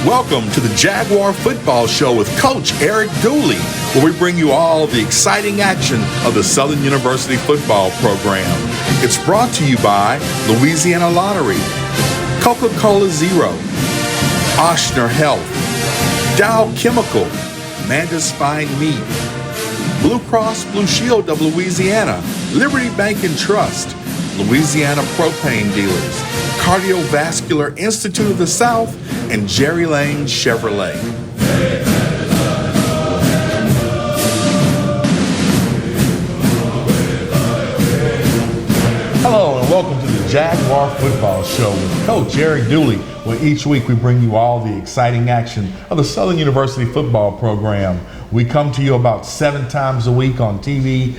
Welcome to the Jaguar Football Show with Coach Eric Dooley, where we bring you all the exciting action of the Southern University football program. It's brought to you by Louisiana Lottery, Coca-Cola Zero, Ochsner Health, Dow Chemical, Manda's Fine Meat, Blue Cross Blue Shield of Louisiana, Liberty Bank and Trust, Louisiana Propane Dealers, Cardiovascular Institute of the South, and Jerry Lane Chevrolet. Hello and welcome to the Jaguar Football Show with Coach Eric Dooley, where each week we bring you all the exciting action of the Southern University football program. We come to you about 7 times a week on TV,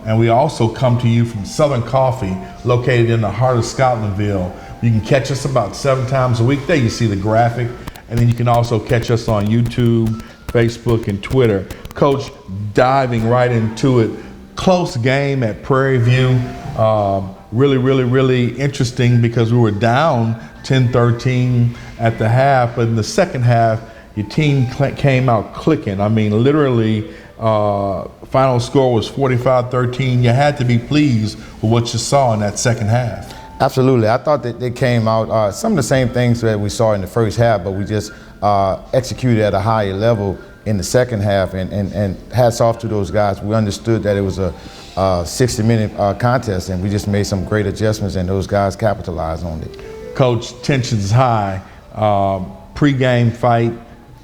and we also come to you from Southern Coffee, located in the heart of Scotlandville. You can catch us about 7 times a week. There you see the graphic. And then you can also catch us on YouTube, Facebook, and Twitter. Coach, diving right into it. Close game at Prairie View. Really interesting because we were down 10-13 at the half. But in the second half, your team came out clicking. I mean, literally, final score was 45-13. You had to be pleased with what you saw in that second half. Absolutely. I thought that they came out some of the same things that we saw in the first half, but we just executed at a higher level in the second half. And hats off to those guys. We understood that it was a 60-minute contest, and we just made some great adjustments, and those guys capitalized on it. Coach, tension's high. Pre-game fight,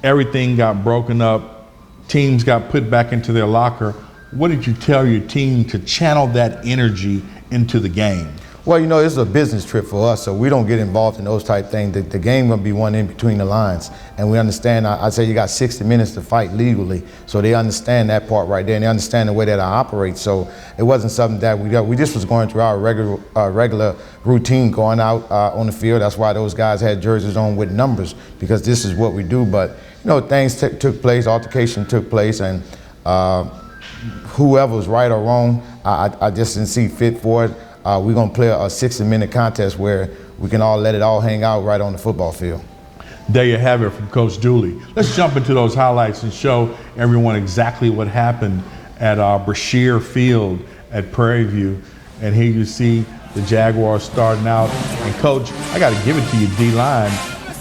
everything got broken up. Teams got put back into their locker. What did you tell your team to channel that energy into the game? Well, you know, it's a business trip for us, so we don't get involved in those type things. The game will be won in between the lines, and we understand. I say you got 60 minutes to fight legally, so they understand that part right there, and they understand the way that I operate. So it wasn't something that we just was going through our regular routine, going out on the field. That's why those guys had jerseys on with numbers, because this is what we do. But you know, things took place, altercation took place, and whoever was right or wrong, I just didn't see fit for it. We're going to play a 60-minute contest where we can all let it all hang out right on the football field. There you have it from Coach Dooley. Let's jump into those highlights and show everyone exactly what happened at Brashear Field at Prairie View. And here you see the Jaguars starting out. And Coach, I got to give it to you, D-line.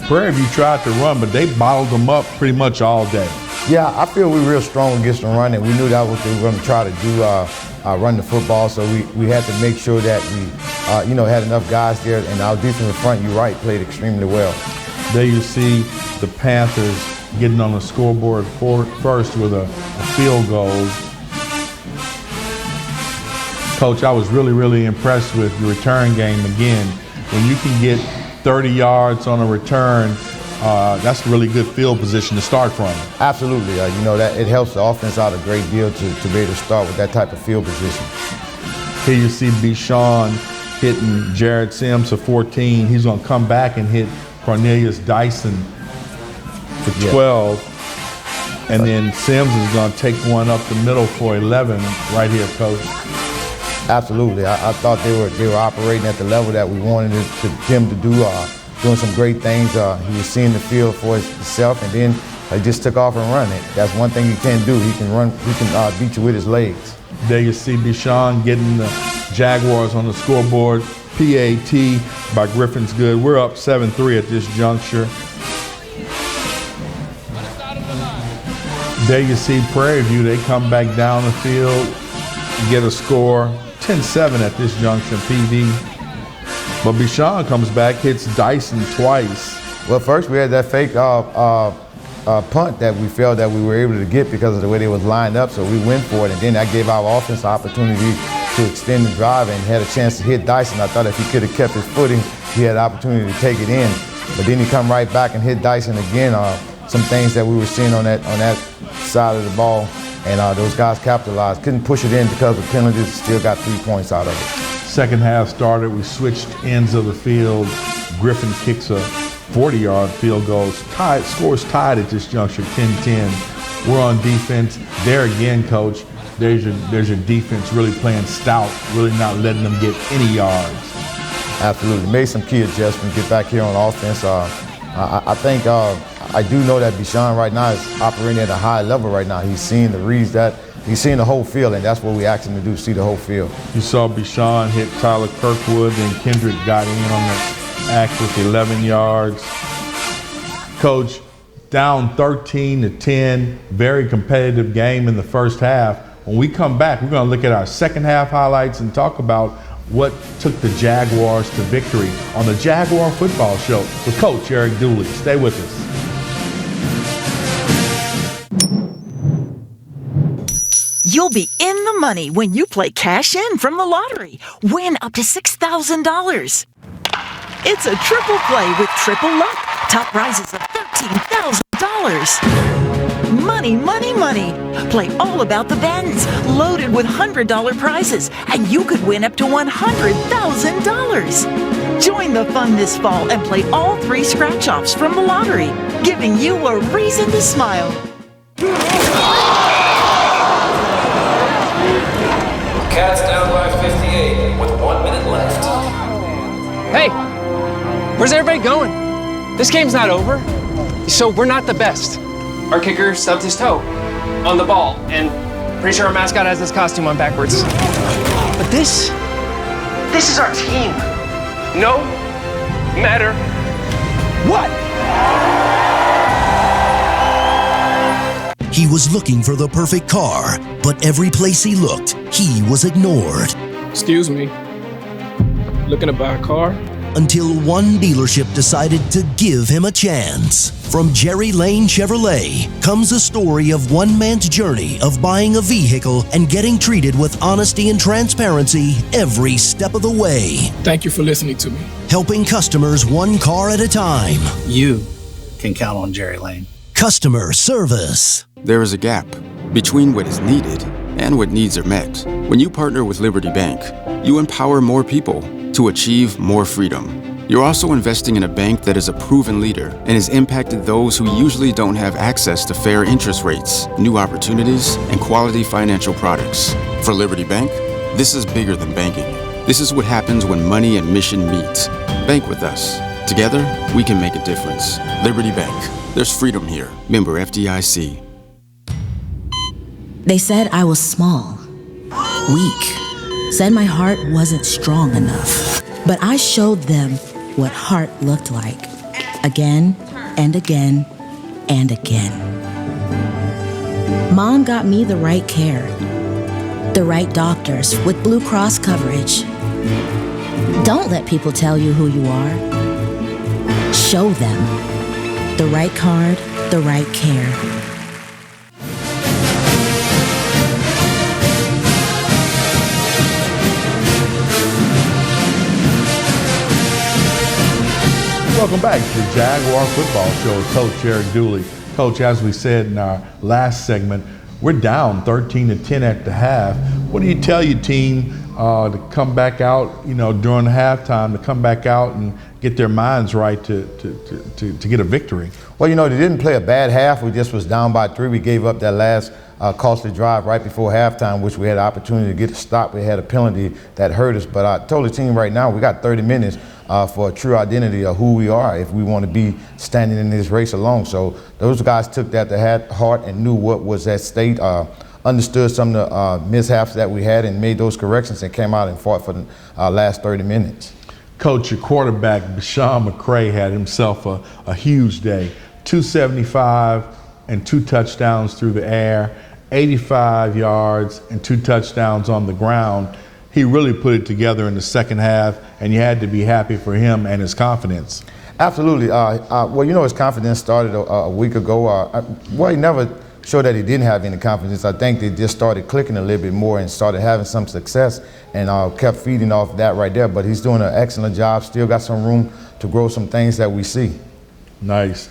Prairie View tried to run, but they bottled them up pretty much all day. Yeah, I feel we're real strong against the run, and we knew that was what they were going to try to do, run the football. So we had to make sure that we, had enough guys there, and our defensive front, you're right, played extremely well. There you see the Panthers getting on the scoreboard first with a field goal. Coach, I was really impressed with your return game again. When you can get 30 yards on a return, that's a really good field position to start from. Absolutely. That it helps the offense out a great deal to be able to start with that type of field position. Here you see Bichon hitting Jared Sims for 14. He's going to come back and hit Cornelius Dyson for 12. And then Sims is going to take one up the middle for 11 right here, Coach. Absolutely. I thought they were operating at the level that we wanted him to do. Doing some great things. He was seeing the field for himself, and then he just took off and run it. That's one thing he can do. He can run. He can beat you with his legs. There you see Bichon getting the Jaguars on the scoreboard. PAT by Griffin's Good. We're up 7-3 at this juncture. There you see Prairie View. They come back down the field, get a score. 10-7 at this junction, PV. But Bichon comes back, hits Dyson twice. Well, first we had that fake punt that we felt that we were able to get because of the way they was lined up, so we went for it, and then that gave our offense the opportunity to extend the drive and had a chance to hit Dyson. I thought if he could have kept his footing, he had the opportunity to take it in. But then he come right back and hit Dyson again. Some things that we were seeing on that side of the ball, and those guys capitalized. Couldn't push it in because of penalties, still got 3 points out of it. Second half started, we switched ends of the field. Griffin kicks a 40-yard field goal. Scores tied at this juncture, 10-10. We're on defense. There again, Coach, there's your defense really playing stout, really not letting them get any yards. Absolutely. Made some key adjustments, get back here on offense. I think I do know that Bichon right now is operating at a high level right now. He's seeing the reads he's seeing the whole field, and that's what we asked him to do, see the whole field. You saw Bichon hit Tyler Kirkwood, and Kendrick got in on the act with 11 yards. Coach, down 13-10, very competitive game in the first half. When we come back, we're going to look at our second half highlights and talk about what took the Jaguars to victory on the Jaguar Football Show with Coach Eric Dooley. Stay with us. You'll be in the money when you play Cash In from the lottery. Win up to $6,000. It's a triple play with triple luck. Top prizes of $13,000. Money, money, money. Play all about the Bends, loaded with $100 prizes, and you could win up to $100,000. Join the fun this fall and play all 3 scratch-offs from the lottery, giving you a reason to smile. Cats down by 58 with 1 minute left. Hey, where's everybody going? This game's not over. So we're not the best. Our kicker stubbed his toe on the ball, and pretty sure our mascot has his costume on backwards. But this is our team. No matter what. He was looking for the perfect car, but every place he looked, he was ignored. Excuse me, looking to buy a car? Until one dealership decided to give him a chance. From Jerry Lane Chevrolet comes a story of one man's journey of buying a vehicle and getting treated with honesty and transparency every step of the way. Thank you for listening to me. Helping customers one car at a time. You can count on Jerry Lane. Customer service. There is a gap between what is needed and what needs are met. When you partner with Liberty Bank, you empower more people to achieve more freedom. You're also investing in a bank that is a proven leader and has impacted those who usually don't have access to fair interest rates, new opportunities, and quality financial products. For Liberty Bank, this is bigger than banking. This is what happens when money and mission meet. Bank with us. Together, we can make a difference. Liberty Bank. There's freedom here. Member FDIC. They said I was small, weak, said my heart wasn't strong enough. But I showed them what heart looked like, again and again and again. Mom got me the right care, the right doctors with Blue Cross coverage. Don't let people tell you who you are. Show them the right card, the right care. Welcome back to the Jaguar Football Show with Coach Eric Dooley. Coach, as we said in our last segment, we're down 13-10 at the half. What do you tell your team to come back out, during the halftime, to come back out and get their minds right to get a victory? Well, they didn't play a bad half. We just was down by 3. We gave up that last costly drive right before halftime, which we had the opportunity to get a stop. We had a penalty that hurt us. But I told the team right now, we got 30 minutes for a true identity of who we are if we want to be standing in this race alone. So those guys took that to heart and knew what was at stake, understood some of the mishaps that we had and made those corrections and came out and fought for the last 30 minutes. Coach, your quarterback, Bichon McCray, had himself a huge day. 275 and 2 touchdowns through the air, 85 yards and 2 touchdowns on the ground. He really put it together in the second half, and you had to be happy for him and his confidence. Absolutely. His confidence started a week ago. He never showed that he didn't have any confidence. I think they just started clicking a little bit more and started having some success and kept feeding off that right there. But he's doing an excellent job. Still got some room to grow some things that we see. Nice.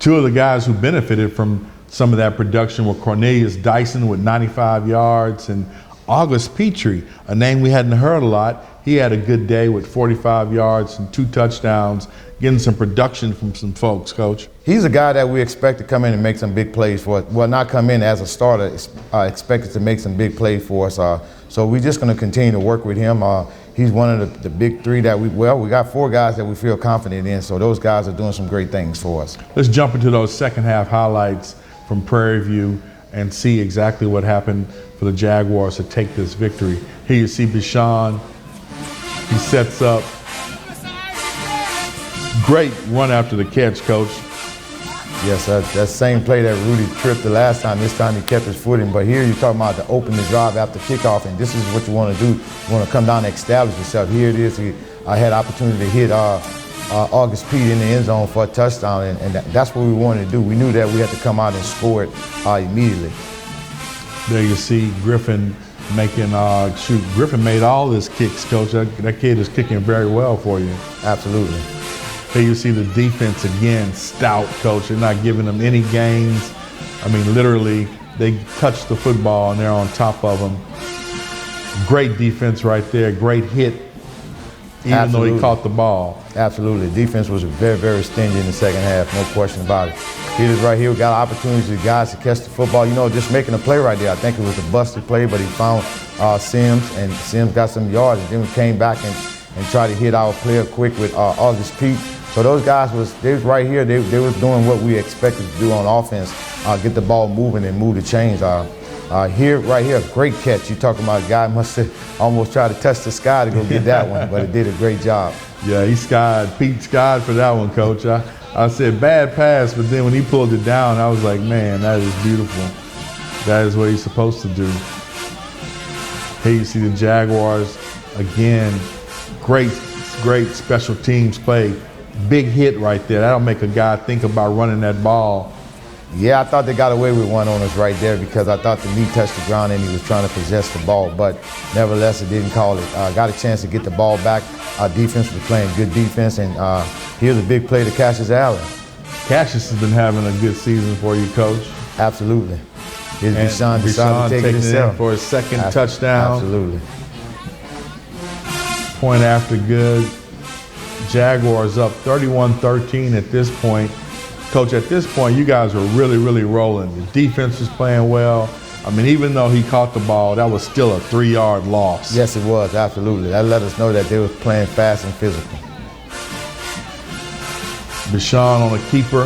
2 of the guys who benefited from some of that production were Cornelius Dyson with 95 yards and August Petrie, a name we hadn't heard a lot. He had a good day with 45 yards and 2 touchdowns, getting some production from some folks, Coach. He's a guy that we expect to come in and make some big plays for us. Well, not come in as a starter, expected to make some big plays for us. So we're just going to continue to work with him. he's one of the big three that we got 4 guys that we feel confident in, so those guys are doing some great things for us. Let's jump into those second half highlights from Prairie View and see exactly what happened for the Jaguars to take this victory. Here you see Bashan. He sets up. Great run after the catch, Coach. Yes, that same play that Rudy tripped the last time. This time he kept his footing. But here you're talking about the open the drive after kickoff, and this is what you want to do. You want to come down and establish yourself. Here it is. I had opportunity to hit August Pete in the end zone for a touchdown, and that's what we wanted to do. We knew that we had to come out and score it immediately. There you see Griffin making Griffin made all his kicks, Coach. That kid is kicking very well for you. Absolutely. Here you see the defense again, stout, Coach. They're not giving them any gains. I mean, literally, they touch the football and they're on top of them. Great defense right there, great hit, even though he caught the ball. Absolutely. Defense was very, very stingy in the second half, no question about it. He was right here. We got opportunities for guys to catch the football. You know, just making a play right there. I think it was a busted play, but he found Sims, and Sims got some yards, and then we came back and tried to hit our player quick with August Pete. So those guys was right here. They was doing what we expected to do on offense, get the ball moving and move the chains. Right here, great catch. You talking about a guy must have almost tried to touch the sky to go get that one, but it did a great job. Yeah, Pete skied for that one, Coach. I said bad pass, but then when he pulled it down, I was like, man, that is beautiful. That is what he's supposed to do. Here you see the Jaguars again. Great special teams play. Big hit right there. That'll make a guy think about running that ball. Yeah, I thought they got away with one on us right there because I thought the knee touched the ground and he was trying to possess the ball, but nevertheless, it didn't call it. Got a chance to get the ball back. Our defense was playing good defense, and here's a big play to Cassius Allen. Cassius has been having a good season for you, Coach. Absolutely. Here's Bashan decided to take it himself for his second touchdown. Absolutely. Point after good. Jaguars up 31-13 at this point. Coach, at this point, you guys are really, really rolling. The defense is playing well. I mean, even though he caught the ball, that was still a 3-yard loss. Yes, it was, absolutely. That let us know that they were playing fast and physical. Bashan on a keeper.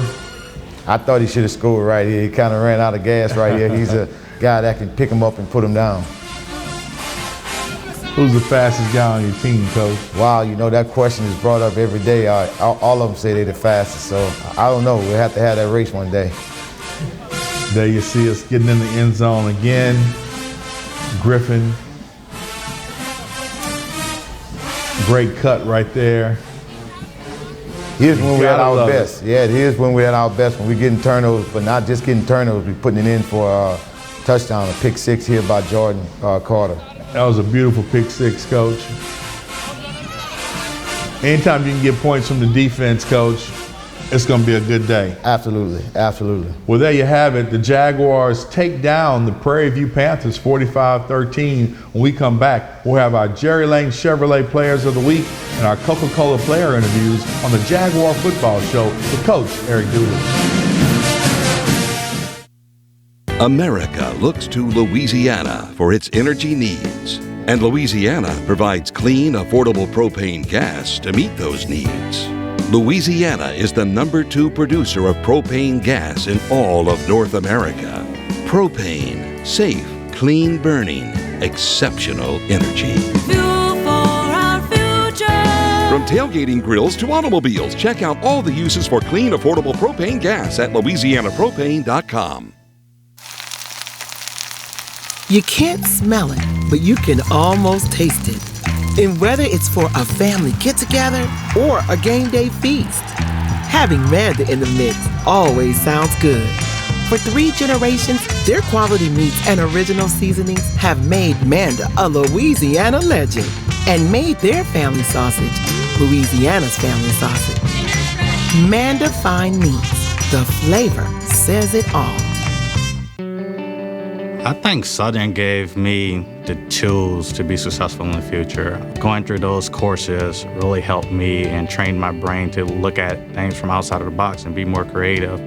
I thought he should have scored right here. He kind of ran out of gas right here. He's a guy that can pick him up and put him down. Who's the fastest guy on your team, Coach? Wow, you know, that question is brought up every day. All of them say they're the fastest, so I don't know. We'll have to have that race one day. There you see us getting in the end zone again. Griffin. Great cut right there. Here's when we're at our best. Yeah, here's when we're at our best, when we're getting turnovers, but not just getting turnovers, we're putting it in for a touchdown, a pick 6 here by Jordan Carter. That was a beautiful pick 6, Coach. Anytime you can get points from the defense, Coach, it's going to be a good day. Absolutely, absolutely. Well, there you have it. The Jaguars take down the Prairie View Panthers 45-13. When we come back, we'll have our Jerry Lane Chevrolet Players of the Week and our Coca-Cola player interviews on the Jaguar Football Show with Coach Eric Dooley. America looks to Louisiana for its energy needs, and Louisiana provides clean, affordable propane gas to meet those needs. Louisiana is the #2 producer of propane gas in all of North America. Propane, safe, clean burning, exceptional energy. Fuel for our future. From tailgating grills to automobiles, check out all the uses for clean, affordable propane gas at LouisianaPropane.com. You can't smell it, but you can almost taste it. And whether it's for a family get-together or a game day feast, having Manda in the mix always sounds good. For 3 generations, their quality meats and original seasonings have made Manda a Louisiana legend and made their family sausage Louisiana's family sausage. Manda Fine Meats, the flavor says it all. I think Southern gave me the tools to be successful in the future. Going through those courses really helped me and trained my brain to look at things from outside of the box and be more creative.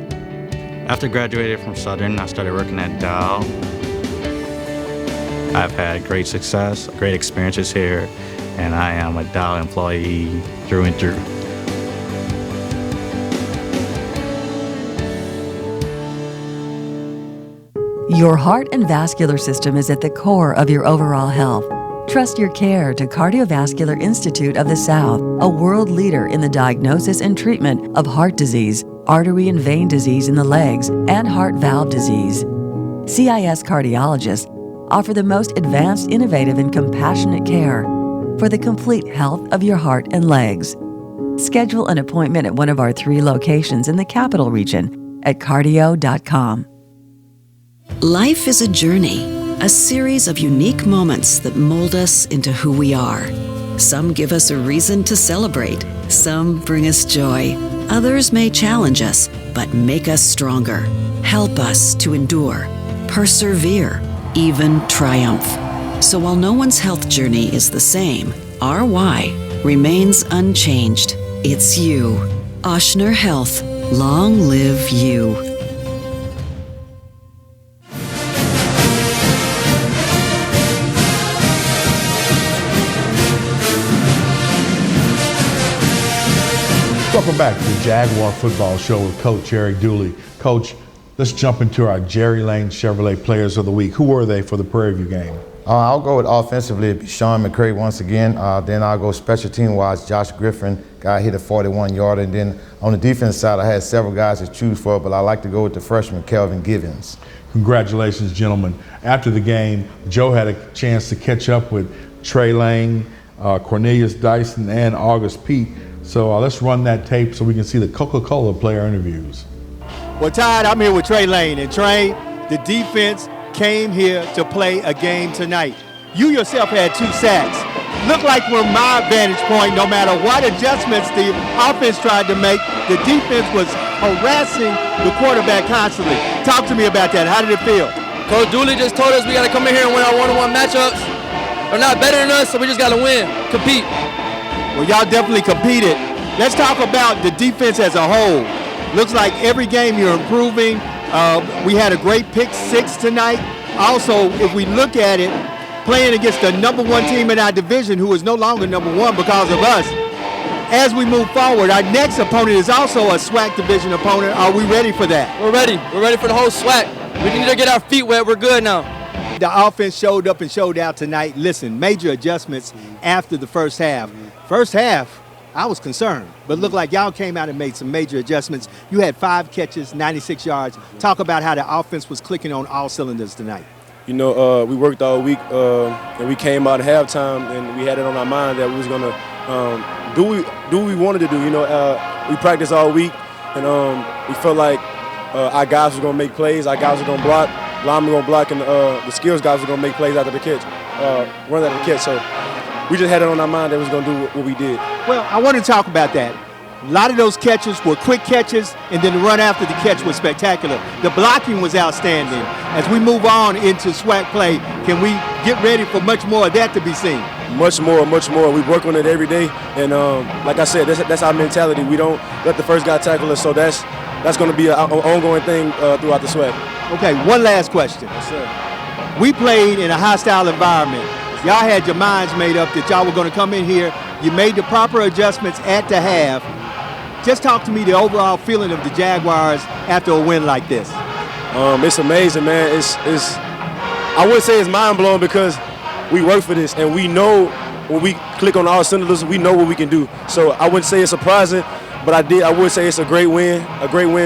After graduating from Southern, I started working at Dow. I've had great success, great experiences here, and I am a Dow employee through and through. Your heart and vascular system is at the core of your overall health. Trust your care to Cardiovascular Institute of the South, a world leader in the diagnosis and treatment of heart disease, artery and vein disease in the legs, and heart valve disease. CIS cardiologists offer the most advanced, innovative, and compassionate care for the complete health of your heart and legs. Schedule an appointment at one of our 3 locations in the Capital Region at cardio.com. Life is a journey, a series of unique moments that mold us into who we are. Some give us a reason to celebrate, some bring us joy, others may challenge us, but make us stronger, help us to endure, persevere, even triumph. So while no one's health journey is the same, our why remains unchanged. It's you. Ochsner Health. Long live you. Welcome back to the Jaguar Football Show with Coach Eric Dooley. Coach, let's jump into our Jerry Lane Chevrolet Players of the Week. Who were they for the Prairie View game? I'll go with offensively, Sean McCray once again. Then I'll go special team-wise, Josh Griffin, guy hit a 41-yarder. And then on the defense side, I had several guys to choose for, but I like to go with the freshman, Kelvin Givens. Congratulations, gentlemen. After the game, Joe had a chance to catch up with Trey Lane, Cornelius Dyson, and August Pete. So let's run that tape so we can see the Coca-Cola player interviews. Well, Todd, I'm here with Trey Lane. And Trey, the defense came here to play a game tonight. You yourself had 2 sacks. Looked like from my vantage point, no matter what adjustments the offense tried to make, the defense was harassing the quarterback constantly. Talk to me about that. How did it feel? Coach Dooley just told us we got to come in here and win our one-on-one matchups. They're not better than us, so we just got to win, compete. Well, y'all definitely competed. Let's talk about the defense as a whole. Looks like every game you're improving. We had a great pick 6 tonight. Also, if we look at it, playing against the number 1 team in our division who is no longer number 1 because of us. As we move forward, our next opponent is also a SWAC division opponent. Are we ready for that? We're ready. We're ready for the whole SWAC. We need to get our feet wet. We're good now. The offense showed up and showed out tonight. Listen, major adjustments after the first half. First half, I was concerned, but looked like y'all came out and made some major adjustments. You had 5 catches, 96 yards. Talk about how the offense was clicking on all cylinders tonight. You know, we worked all week, and we came out at halftime, and we had it on our mind that we was gonna do what we wanted to do. You know, we practiced all week, and we felt like our guys were gonna make plays, our guys were gonna block, linemen were gonna block, and the skills guys were gonna make plays after the catch, run after the catch. So we just had it on our mind that we was gonna do what we did. Well, I want to talk about that. A lot of those catches were quick catches, and then the run after the catch was spectacular. The blocking was outstanding. As we move on into SWAC play, can we get ready for much more of that to be seen? Much more, much more. We work on it every day, and like I said, that's our mentality. We don't let the first guy tackle us, so that's going to be an ongoing thing throughout the SWAC. Okay, one last question. Yes, sir. We played in a hostile environment. Y'all had your minds made up that y'all were going to come in here. You made the proper adjustments at the half. Just talk to me the overall feeling of the Jaguars after a win like this. It's amazing, man. It's I would say it's mind-blowing because we work for this, and we know when we click on all cylinders, we know what we can do. So I wouldn't say it's surprising, but I would say it's a great win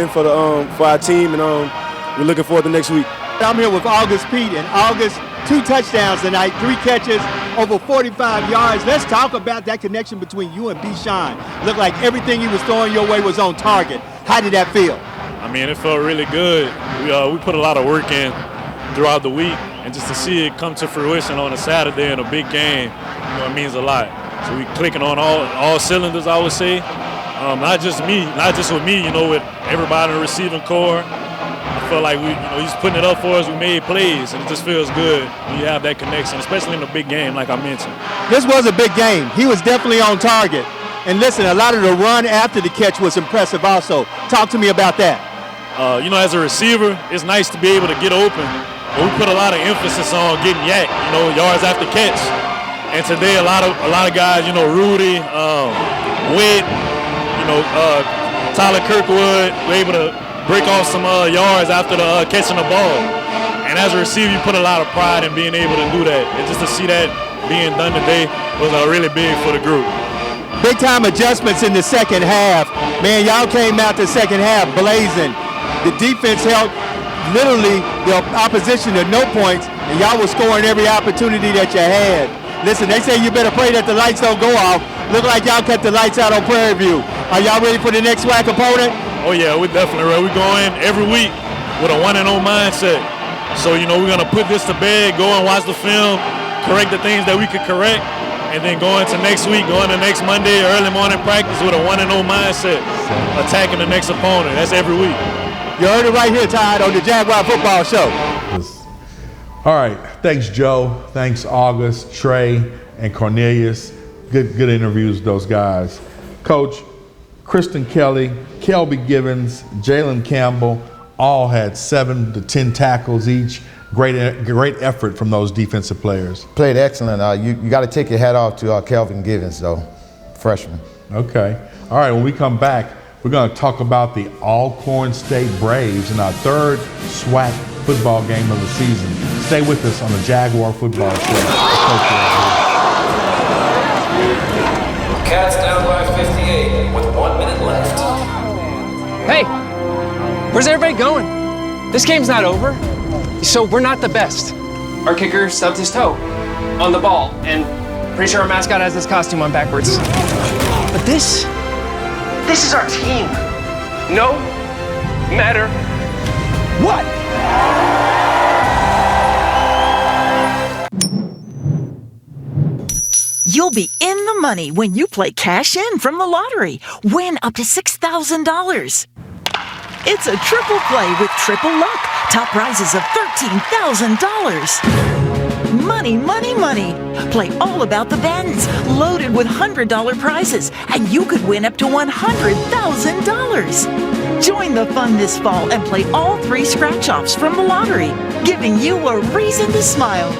for the for our team, and we're looking forward to next week. I'm here with August Pete, and August, 2 touchdowns tonight, 3 catches, over 45 yards. Let's talk about that connection between you and Bichon. Looked like everything he was throwing your way was on target. How did that feel? I mean, it felt really good. We put a lot of work in throughout the week, and just to see it come to fruition on a Saturday in a big game, it means a lot. So we clicking on all cylinders, I would say. Not just with me, with everybody in the receiving core. I feel like he's putting it up for us. We made plays, and it just feels good when you have that connection, especially in a big game, like I mentioned. This was a big game. He was definitely on target. And listen, a lot of the run after the catch was impressive also. Talk to me about that. As a receiver, it's nice to be able to get open. But we put a lot of emphasis on getting yak, yards after catch. And today, a lot of guys, Rudy, Witt, Tyler Kirkwood, were able to break off some yards after the catching the ball. And as a receiver, you put a lot of pride in being able to do that. And just to see that being done today was really big for the group. Big time adjustments in the second half. Man, y'all came out the second half blazing. The defense held literally the opposition to no points, and y'all were scoring every opportunity that you had. Listen, they say you better pray that the lights don't go off. Look like y'all cut the lights out on Prairie View. Are y'all ready for the next SWAC opponent? Oh yeah, we're definitely ready. We go in every week with a 1-0 mindset. So, we're going to put this to bed, go and watch the film, correct the things that we could correct, and then go into next week, go into next Monday, early morning practice with a 1-0 mindset, attacking the next opponent. That's every week. You heard it right here, Todd, on the Jaguar Football Show. All right. Thanks, Joe. Thanks, August, Trey, and Cornelius. Good interviews with those guys. Coach, Kristen Kelly, Kelby Givens, Jalen Campbell, all had 7 to 10 tackles each. Great effort from those defensive players. Played excellent. You got to take your hat off to Kelvin Givens, though, freshman. Okay. All right, when we come back, we're going to talk about the Alcorn State Braves in our third SWAC football game of the season. Stay with us on the Jaguar Football Show. Cats down by 58 with 1 minute left. Hey, where's everybody going? This game's not over. So we're not the best. Our kicker stubbed his toe on the ball, and pretty sure our mascot has his costume on backwards. But this is our team. No matter what. You'll be in the money when you play Cash In from the lottery. Win up to $6,000. It's a triple play with triple luck. Top prizes of $13,000. Money, money, money. Play all about the Bends, loaded with $100 prizes, and you could win up to $100,000. Join the fun this fall and play all 3 scratch-offs from the lottery, giving you a reason to smile.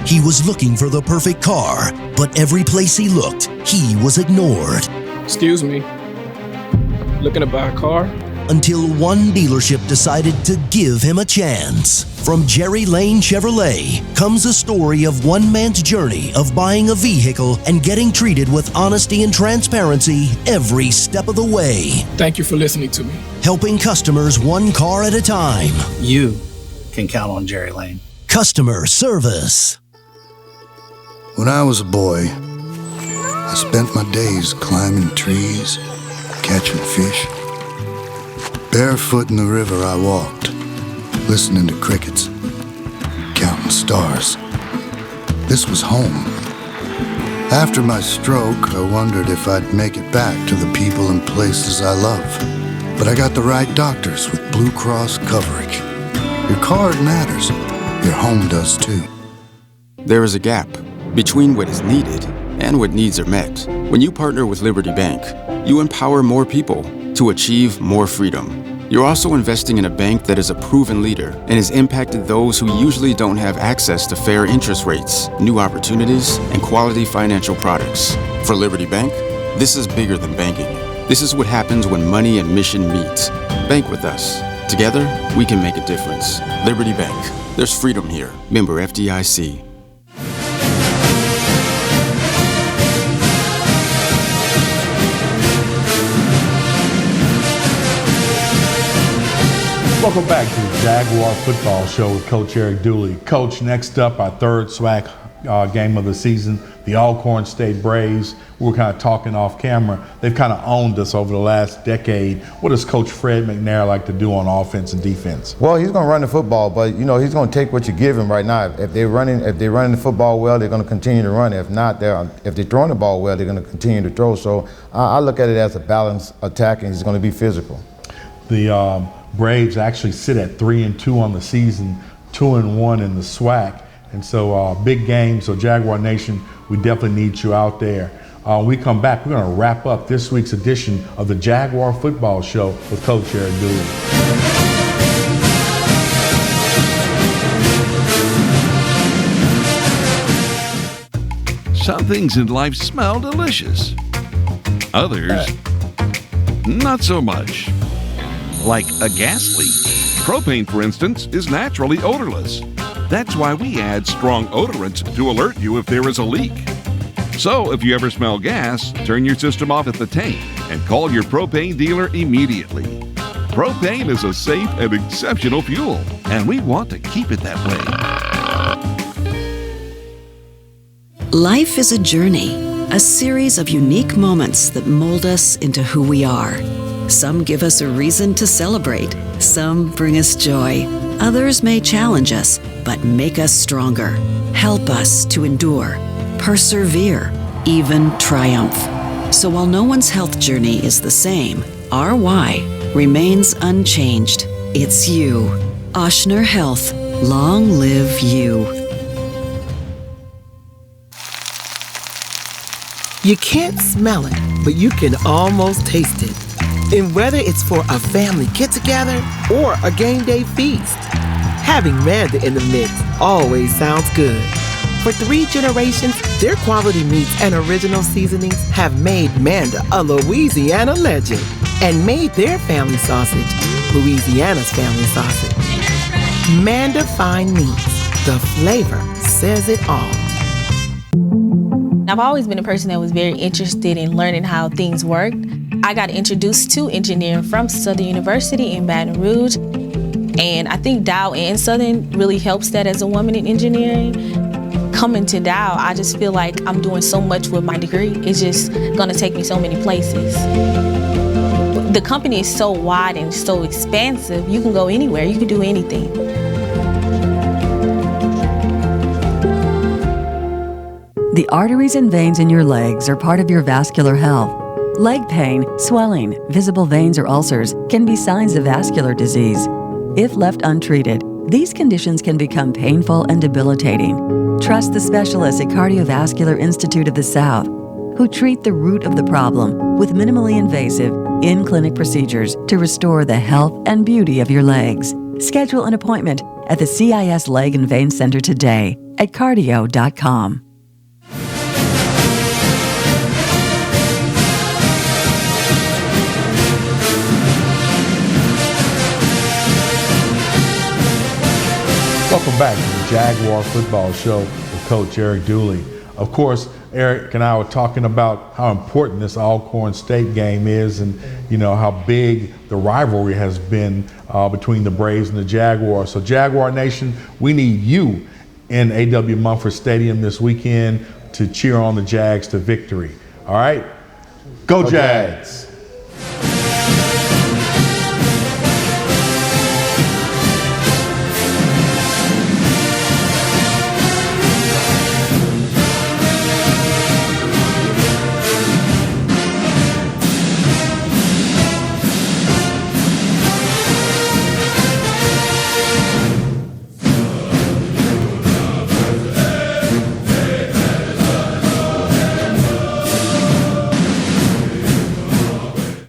He was looking for the perfect car, but every place he looked, he was ignored. Excuse me. Looking to buy a car? Until one dealership decided to give him a chance. From Jerry Lane Chevrolet comes a story of one man's journey of buying a vehicle and getting treated with honesty and transparency every step of the way. Thank you for listening to me. Helping customers one car at a time. You can count on Jerry Lane. Customer service. When I was a boy, I spent my days climbing trees, catching fish. Barefoot in the river I walked, listening to crickets, counting stars. This was home. After my stroke, I wondered if I'd make it back to the people and places I love. But I got the right doctors with Blue Cross coverage. Your card matters. Your home does too. There is a gap between what is needed and what needs are met. When you partner with Liberty Bank, you empower more people to achieve more freedom. You're also investing in a bank that is a proven leader and has impacted those who usually don't have access to fair interest rates, new opportunities, and quality financial products. For Liberty Bank, this is bigger than banking. This is what happens when money and mission meet. Bank with us. Together, we can make a difference. Liberty Bank. There's freedom here. Member FDIC. Welcome back to the Jaguar Football Show with Coach Eric Dooley. Coach, next up, our third SWAC game of the season, the Alcorn State Braves. We were kind of talking off camera. They've kind of owned us over the last decade. What does Coach Fred McNair like to do on offense and defense? Well, he's going to run the football, but he's going to take what you give him right now. If they're running the football well, they're going to continue to run. If not, if they're throwing the ball well, they're going to continue to throw. So I look at it as a balanced attack, and he's going to be physical. The Braves actually sit at 3-2 on the season, 2-1 in the SWAC, and so big game. So Jaguar Nation, we definitely need you out there. When we come back, we're going to wrap up this week's edition of the Jaguar Football Show with Coach Eric Dooley. Some things in life smell delicious. Others, not so much. Like a gas leak. Propane, for instance, is naturally odorless. That's why we add strong odorants to alert you if there is a leak. So if you ever smell gas, turn your system off at the tank and call your propane dealer immediately. Propane is a safe and exceptional fuel, and we want to keep it that way. Life is a journey, a series of unique moments that mold us into who we are. Some give us a reason to celebrate, some bring us joy, others may challenge us, but make us stronger, help us to endure, persevere, even triumph. So while no one's health journey is the same, our why remains unchanged. It's you. Ochsner Health. Long live you. You can't smell it, but you can almost taste it. And whether it's for a family get-together or a game day feast, having Manda in the mix always sounds good. For 3 generations, their quality meats and original seasonings have made Manda a Louisiana legend and made their family sausage Louisiana's family sausage. Manda Fine Meats, the flavor says it all. I've always been a person that was very interested in learning how things worked. I got introduced to engineering from Southern University in Baton Rouge, and I think Dow and Southern really helps that as a woman in engineering. Coming to Dow, I just feel like I'm doing so much with my degree. It's just gonna take me so many places. The company is so wide and so expansive, you can go anywhere, you can do anything. The arteries and veins in your legs are part of your vascular health. Leg pain, swelling, visible veins or ulcers can be signs of vascular disease. If left untreated, these conditions can become painful and debilitating. Trust the specialists at Cardiovascular Institute of the South, who treat the root of the problem with minimally invasive, in-clinic procedures to restore the health and beauty of your legs. Schedule an appointment at the CIS Leg and Vein Center today at cardio.com. Welcome back to the Jaguar Football Show with Coach Eric Dooley. Of course, Eric and I were talking about how important this Alcorn State game is, and you know how big the rivalry has been between the Braves and the Jaguars. So Jaguar Nation, we need you in A.W. Mumford Stadium this weekend to cheer on the Jags to victory. All right? Go Jags!